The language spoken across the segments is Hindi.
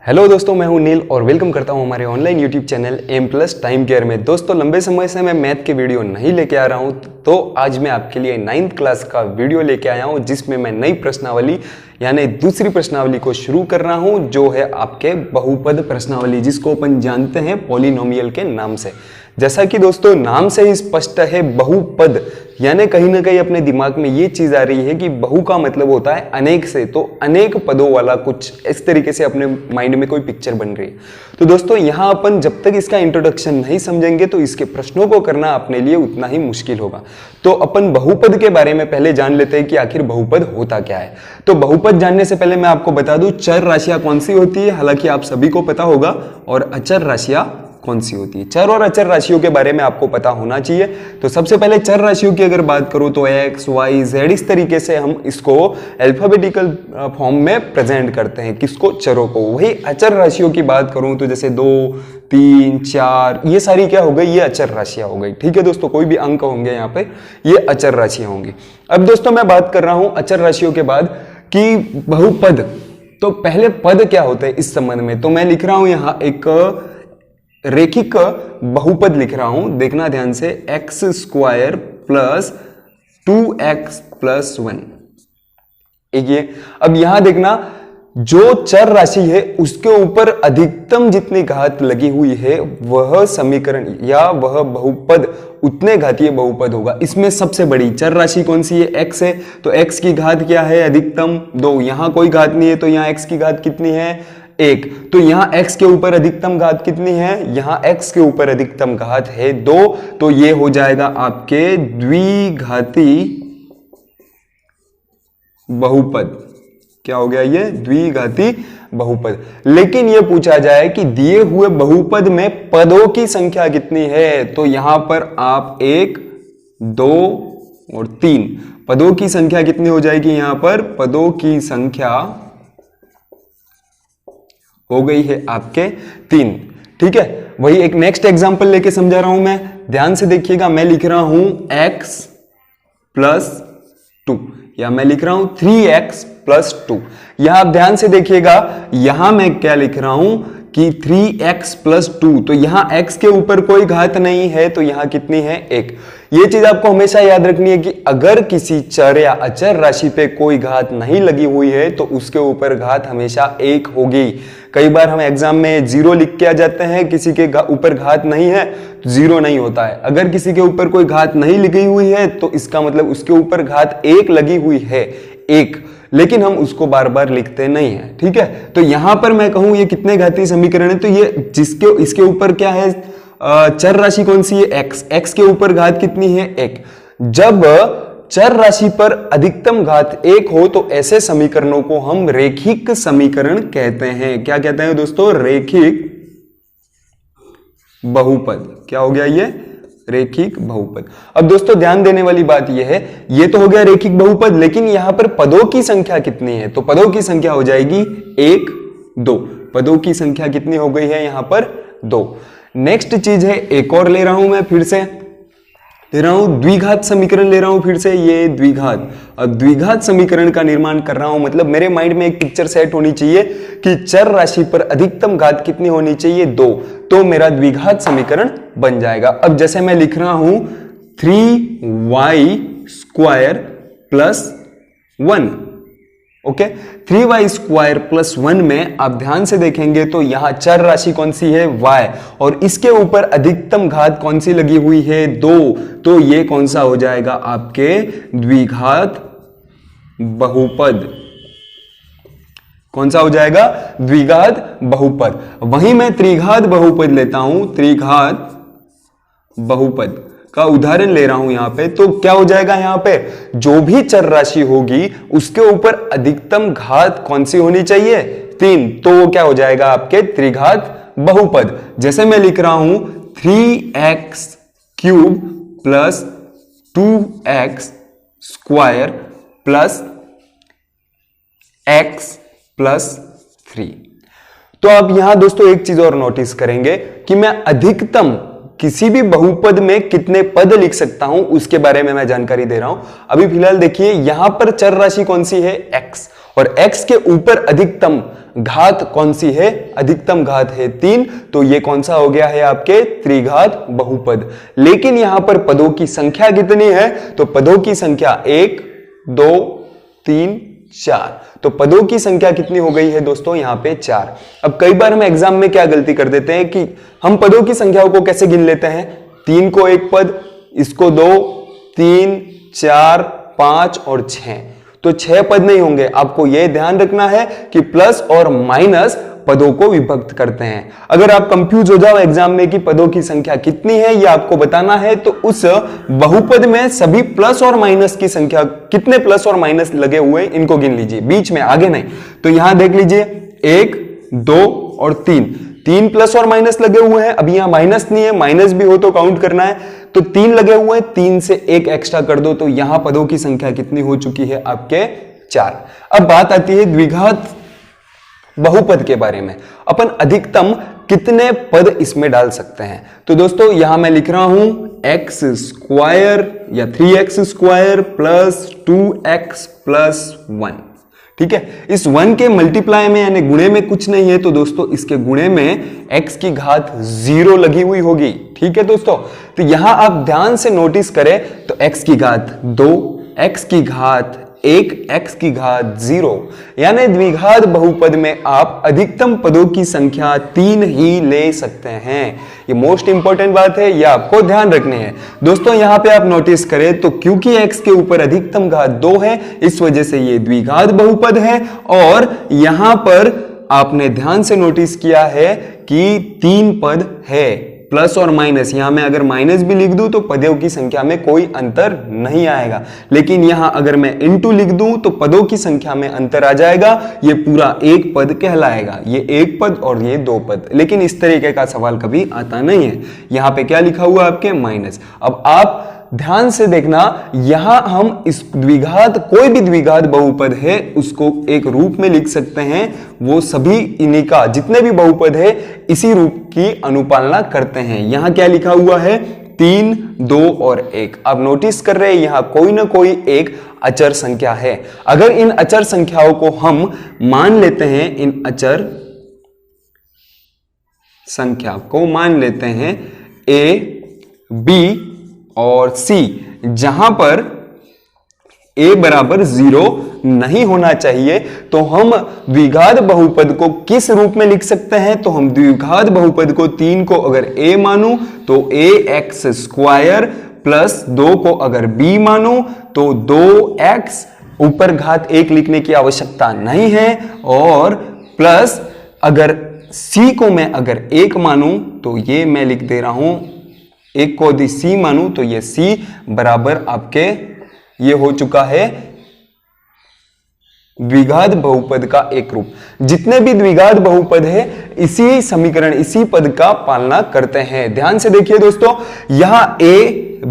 हेलो दोस्तों, मैं हूं नील और वेलकम करता हूं हमारे online YouTube channel M plus time care में। दोस्तों, लंबे समय से मैं मैथ के वीडियो नहीं लेके आ रहा हूं, तो आज मैं आपके लिए 9th क्लास का वीडियो लेके आया हूं, जिसमें मैं नई प्रश्नावली यानी दूसरी प्रश्नावली को शुरू कर रहा हूं, जो है आपके बहुपद प्रश्नावली, जिसको अपन जानते हैं पॉलिनोमियल के नाम से। जैसा कि दोस्तों नाम से ही स्पष्ट है, बहुपद यानी कहीं ना कहीं अपने दिमाग में ये चीज आ रही है कि बहु का मतलब होता है अनेक से, तो अनेक पदों वाला कुछ इस तरीके से अपने माइंड में कोई पिक्चर बन रही है। तो दोस्तों यहां अपन जब तक इसका इंट्रोडक्शन नहीं समझेंगे तो इसके प्रश्नों को करना अपने लिए उतना ही मुश्किल होगा। तो अपन बहुपद के बारे में पहले जान लेते हैं कि आखिर बहुपद होता क्या है। तो बहुपद जानने से पहले मैं आपको बता दूं चर राशियां कौन सी होती है। हालांकि आप सभी को पता होगा, और अचर राशियां कौन सी होती है। चर और अचर राशियों के बारे में आपको पता होना चाहिए। तो सबसे पहले चर राशियों की अगर बात करूं तो x, y, z इस तरीके से हम इसको अल्फाबेटिकल फॉर्म में प्रेजेंट करते हैं, किसको, चरों को। वही अचर राशियों की बात करूं तो जैसे 2, 3, 4 ये सारी क्या हो गई, ये अचर राशियां हो गई। ठीक है दोस्तों, कोई भी अंक होंगे यहाँ पे, ये अचर राशियां होंगी। अब दोस्तों मैं बात कर रहा हूं अचर राशियों के बाद कि बहुपद, तो पहले पद क्या होते हैं इस संबंध में। तो मैं लिख रहा हूं यहां एक रेखिक बहुपद लिख रहा हूं, देखना ध्यान से, x square plus 2x plus 1। एक ये, अब यहां देखना, जो चर राशि है उसके ऊपर अधिकतम जितनी घात लगी हुई है वह समीकरण या वह बहुपद उतने घातीय बहुपद होगा। इसमें सबसे बड़ी चर राशि कौन सी है, x है, तो x की घात क्या है, अधिकतम 2। यहां कोई घात नहीं है तो यहां x की घात कितनी है, 1। तो यहां x के ऊपर अधिकतम घात कितनी है, यहां x के ऊपर अधिकतम घात है 2। तो ये हो जाएगा आपके द्विघाती बहुपद। क्या हो गया ये, द्विघाती बहुपद। लेकिन ये पूछा जाए कि दिए हुए बहुपद में पदों की संख्या कितनी है, तो यहां पर आप 1, 2 और 3 पदों की संख्या कितनी हो जाएगी, यहां पर पदों की संख्या हो गई है आपके 3। ठीक है, वही एक नेक्स्ट एग्जांपल लेके समझा रहा हूं मैं, ध्यान से देखिएगा। मैं लिख रहा हूं x प्लस 2, या मैं लिख रहा हूं 3x प्लस 2। यहां आप ध्यान से देखिएगा, यहां मैं क्या लिख रहा हूं कि 3x प्लस 2, तो यहां x के ऊपर कोई घात नहीं है, तो यहां कितनी है, 1। ये चीज आपको हमेशा याद रखनी है कि अगर किसी चर या अचर राशि पे कोई घात नहीं लगी हुई है तो उसके ऊपर घात हमेशा 1 होगी। कई बार हम एग्जाम में 0 लिख के आ जाते हैं, किसी के ऊपर घात नहीं है तो 0 नहीं होता है। अगर किसी के ऊपर कोई घात नहीं लगी हुई है तो इसका मतलब उसके ऊपर घात 1 लगी हुई है, 1, लेकिन हम उसको बार बार लिखते नहीं है। ठीक है, तो यहां पर मैं कहूं ये कितने घातीय समीकरण है, तो ये जिसके इसके ऊपर क्या है, चर राशि कौन सी है, x के ऊपर घात कितनी है, 1। जब चर राशि पर अधिकतम घात 1 हो तो ऐसे समीकरणों को हम रेखिक समीकरण कहते हैं। क्या कहते हैं दोस्तों, रेखिक बहुपद। क्या हो गया ये, रेखिक बहुपद। अब दोस्तों ध्यान देने वाली बात यह है, ये तो हो गया रेखिक बहुपद, लेकिन यहां पर पदों की संख्या कितनी है, तो पदों की संख्या हो जाएगी 1, 2। पदों की संख्या कितनी हो गई है, यहां पर 2। नेक्स्ट चीज है, एक और ले रहा हूं मैं, फिर से ले रहा हूं द्विघात समीकरण ले रहा हूं, फिर से ये द्विघात। अब द्विघात समीकरण का निर्माण कर रहा हूं, मतलब मेरे माइंड में एक पिक्चर सेट होनी चाहिए कि चर राशि पर अधिकतम घात कितनी होनी चाहिए, 2, तो मेरा द्विघात समीकरण बन जाएगा। अब जैसे मैं लिख रहा हूं 3y square plus 1, okay, 3y square plus 1 में आप ध्यान से देखेंगे तो यहां चर राशि कौन सी है, y, और इसके ऊपर अधिकतम घात कौन सी लगी हुई है, 2। तो ये कौन सा हो जाएगा, आपके द्विघात बहुपद। कौन सा हो जाएगा, द्विघात बहुपद। वहीं मैं त्रिघात बहुपद लेता हूं, त्रिघात बहुपद का उदाहरण ले रहा हूं यहां पे, तो क्या हो जाएगा, यहां पे जो भी चर राशि होगी उसके ऊपर अधिकतम घात कौन सी होनी चाहिए, 3, तो वो क्या हो जाएगा, आपके त्रिघात बहुपद। जैसे मैं लिख रहा हूं 3x cube plus 2x square plus x plus 3। तो अब यहां दोस्तों एक चीज और नोटिस करेंगे कि मैं अधिकतम किसी भी बहुपद में कितने पद लिख सकता हूं उसके बारे में मैं जानकारी दे रहा हूं। अभी फिलहाल देखिए यहां पर चर राशि कौन सी है, x, और x के ऊपर अधिकतम घात कौन सी है? अधिकतम घात है 3, तो ये कौन सा हो गया है? आपके त्रिघात बहुपद। लेकिन यहां पर पदों की संख्या कितनी है? तो पदों की संख्या 1 2 3 4, तो पदों की संख्या कितनी हो गई है दोस्तों? यहां पे 4। अब कई बार हम एग्जाम में क्या गलती कर देते हैं कि हम पदों की संख्याओं को कैसे गिन लेते हैं? 3 को एक पद, इसको 2, 3 4 5 और 6, तो 6 पद नहीं होंगे। आपको यह ध्यान रखना है कि प्लस और माइनस पदों को विभक्त करते हैं। अगर आप कंफ्यूज हो जाओ एग्जाम में कि पदों की संख्या कितनी है, यह आपको बताना है, तो उस बहुपद में सभी प्लस और माइनस की संख्या, कितने प्लस और माइनस लगे हुए इनको गिन लीजिए, बीच में, आगे नहीं। तो यहां देख लीजिए 1 2 और 3 प्लस और माइनस लगे हुए हैं। अब यहां माइनस नहीं है, माइनस भी हो तो काउंट करना है, तो 3 लगे हुए हैं, 3 से 1 एक्स्ट्रा कर दो, तो यहां पदों की संख्या कितनी हो चुकी है? आपके 4। अब बात आती है द्विघात बहुपद के बारे में। अपन अधिकतम कितने पद इसमें डाल सकते हैं? तो दोस्तों यहां मैं लिख रहा हूं x स्क्वायर या 3x square plus 2x plus 1। ठीक है, इस 1 के मल्टीप्लाई में यानी गुणे में कुछ नहीं है, तो दोस्तों इसके गुणे में x की घात 0 लगी हुई होगी। ठीक है दोस्तों, तो यहां आप ध्यान से नोटिस करें तो x की घात 2, x की घात 1, x की घात 0, यानी द्विघात बहुपद में आप अधिकतम पदों की संख्या 3 ही ले सकते हैं। ये मोस्ट इंपॉर्टेंट बात है, ये आपको ध्यान रखनी है दोस्तों। यहां पे आप नोटिस करें तो क्योंकि x के ऊपर अधिकतम घात 2 है, इस वजह से ये द्विघात बहुपद है। और यहां पर आपने ध्यान से नोटिस किया है कि 3 पद है, प्लस और माइनस। यहां मैं अगर माइनस भी लिख दूं तो पदों की संख्या में कोई अंतर नहीं आएगा, लेकिन यहां अगर मैं इनटू लिख दूं तो पदों की संख्या में अंतर आ जाएगा। ये पूरा एक पद कहलाएगा, ये एक पद और ये 2 पद। लेकिन इस तरीके का सवाल कभी आता नहीं है। यहां पे क्या लिखा हुआ आपके? माइनस। अब आप ध्यान से देखना, यहां हम इस द्विघात, कोई भी द्विघात बहुपद है उसको एक रूप में लिख सकते हैं, वो सभी इन्हीं का जितने भी बहुपद है इसी रूप की अनुपालना करते हैं। यहां क्या लिखा हुआ है? 3 2 और 1। आप नोटिस कर रहे हैं यहां कोई ना कोई एक अचर संख्या है। अगर इन अचर संख्याओं को हम मान लेते हैं, इन अचर संख्या को मान लेते हैं a b और c, जहां पर a बराबर 0 नहीं होना चाहिए, तो हम द्विघात बहुपद को किस रूप में लिख सकते हैं? तो हम द्विघात बहुपद को 3 को अगर a मानूं तो ax स्क्वायर प्लस 2 को अगर b मानूं तो 2x, ऊपर घात 1 लिखने की आवश्यकता नहीं है, और प्लस अगर c को मैं अगर 1 मानूं तो ये मैं लिख दे रहा हूं, 1 को यदि c मानूं तो ये c बराबर आपके ये हो चुका है द्विघात बहुपद का एक रूप। जितने भी द्विघात बहुपद है इसी समीकरण, इसी पद का पालना करते हैं। ध्यान से देखिए दोस्तों, यहां a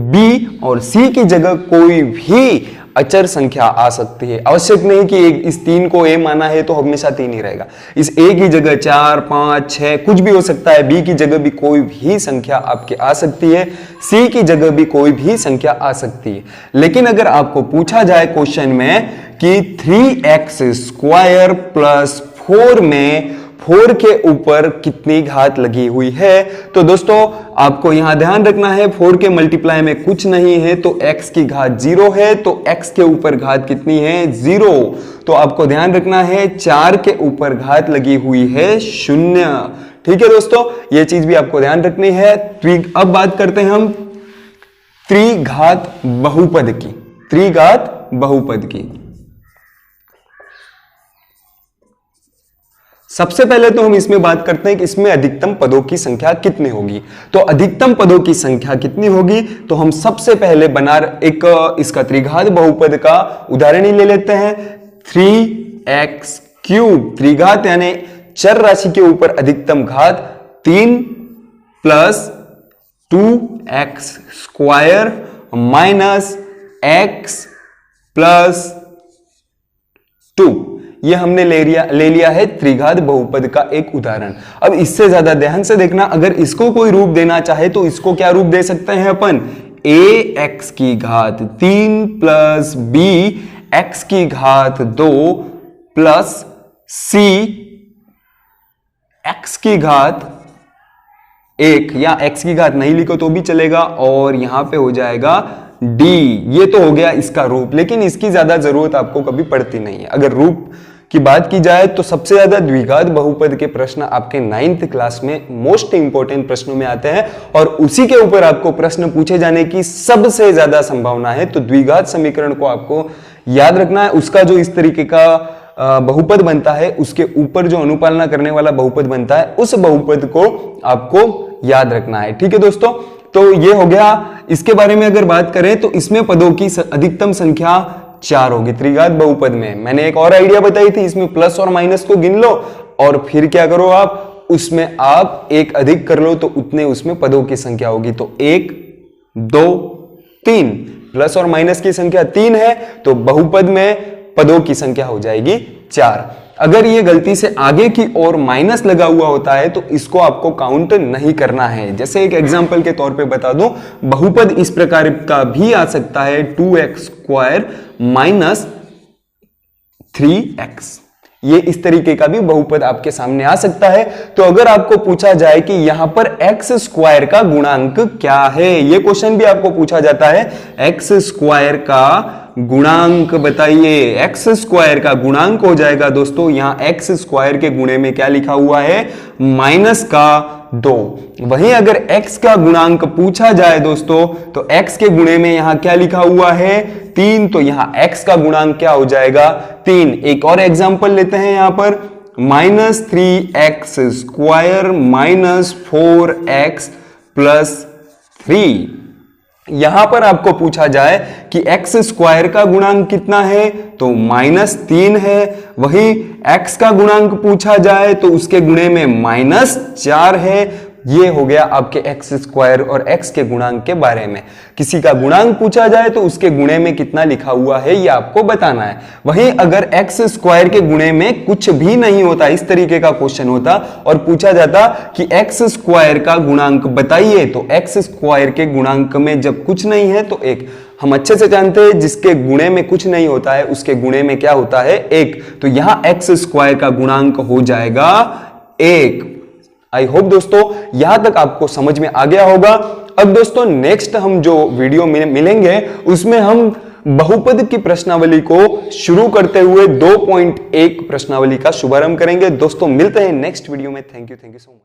b और c की जगह कोई भी अचर संख्या आ सकती है। आवश्यक नहीं कि इस 3 को a माना है तो हमेशा 3 ही रहेगा। इस a की जगह 4 5 6 कुछ भी हो सकता है, b की जगह भी कोई भी संख्या आपके आ सकती है, c की जगह भी कोई भी संख्या आ सकती है। लेकिन अगर आपको पूछा जाए क्वेश्चन में कि 3x स्क्वायर प्लस 4 में 4 के ऊपर कितनी घात लगी हुई है, तो दोस्तों आपको यहां ध्यान रखना है 4 के मल्टीप्लाई में कुछ नहीं है, तो x की घात 0 है, तो x के ऊपर घात कितनी है? 0। तो आपको ध्यान रखना है 4 के ऊपर घात लगी हुई है 0। ठीक है दोस्तों, यह चीज भी आपको ध्यान रखनी है। अब बात करते हैं हम त्रिघात बहुपद की, त्रिघात बहुपद की। सबसे पहले तो हम इसमें बात करते हैं कि इसमें अधिकतम पदों की संख्या कितनी होगी। तो अधिकतम पदों की संख्या कितनी होगी, तो हम सबसे पहले एक इसका त्रिघात बहुपद का उदाहरण ही ले लेते हैं। 3x क्यूब, त्रिघात यानी चर राशि के ऊपर अधिकतम घात 3 plus 2x square minus x plus 2, ये हमने ले लिया है त्रिघात बहुपद का एक उदाहरण। अब इससे ज्यादा ध्यान से देखना, अगर इसको कोई रूप देना चाहे तो इसको क्या रूप दे सकते हैं अपन? ax की घात 3 प्लस b x की घात 2 प्लस सी एक्स की घात 1, या एक्स की घात नहीं लिखो तो भी चलेगा, और यहां पे हो जाएगा डी। ये तो हो गया इसका रूप, लेकिन इसकी ज्यादा जरूरत आपको कभी पड़ती नहीं है। अगर रूप की बात की जाए तो सबसे ज्यादा द्विघात बहुपद के प्रश्न आपके 9th क्लास में मोस्ट इंपॉर्टेंट प्रश्नों में आते हैं, और उसी के ऊपर आपको प्रश्न पूछे जाने की सबसे ज्यादा संभावना है। तो द्विघात समीकरण को आपको याद रखना है, उसका जो इस तरीके का बहुपद बनता है, उसके ऊपर जो अनुपालना करने वाला बहुपद बनता है, उस बहुपद को आपको याद रखना है। ठीक है दोस्तों, तो ये हो गया। इसके बारे में अगर बात करें तो इसमें पदों की अधिकतम संख्या 4 होगी त्रिघात बहुपद में। मैंने एक और आइडिया बताई थी, इसमें प्लस और माइनस को गिन लो और फिर क्या करो आप, उसमें आप एक अधिक कर लो तो उतने उसमें पदों की संख्या होगी। तो 1 2 3, प्लस और माइनस की संख्या 3 है तो बहुपद में पदों की संख्या हो जाएगी 4। अगर ये गलती से आगे की ओर माइनस लगा हुआ होता है तो इसको आपको काउंट नहीं करना है। जैसे एक एग्जांपल के तौर पे बता दूं, बहुपद इस प्रकार का भी आ सकता है 2x² माइनस 3x। ये इस तरीके का भी बहुपद आपके सामने आ सकता है। तो अगर आपको पूछा जाए कि यहां पर x² का गुणांक क्या है, ये क्वेश्चन भी आपको पूछा जाता है, x² का गुणांक बताइए। x² का गुणांक हो जाएगा दोस्तों, यहां x² के गुणे में क्या लिखा हुआ है, माइनस का 2। वहीं अगर x का गुणांक पूछा जाए दोस्तों तो x के गुणे में यहां क्या लिखा हुआ है, 3, तो यहां x का गुणांक क्या हो जाएगा, 3। एक और एग्जांपल लेते हैं यहां पर, -3x² माइनस 4x प्लस 3। यहां पर आपको पूछा जाए कि x² का गुणांक कितना है, तो -3 है। वही x का गुणांक पूछा जाए तो उसके गुणे में -4 है। ये हो गया आपके x² और x के गुणांक के बारे में। किसी का गुणांक पूछा जाए तो उसके गुणे में कितना लिखा हुआ है ये आपको बताना है। वहीं अगर x² के गुणे में कुछ भी नहीं होता, इस तरीके का क्वेश्चन होता और पूछा जाता कि x² का गुणांक बताइए, तो x² के गुणांक में जब कुछ नहीं है तो 1। हम अच्छे से जानते हैं जिसके गुणे में कुछ नहीं होता है उसके गुणे में क्या होता है, 1। तो यहां x² का गुणांक हो जाएगा 1। आई होप दोस्तों यहां तक आपको समझ में आ गया होगा। अब दोस्तों नेक्स्ट हम जो वीडियो में मिलेंगे उसमें हम बहुपद की प्रश्नावली को शुरू करते हुए 2.1 प्रश्नावली का शुभारंभ करेंगे। दोस्तों मिलते हैं नेक्स्ट वीडियो में। Thank you so much.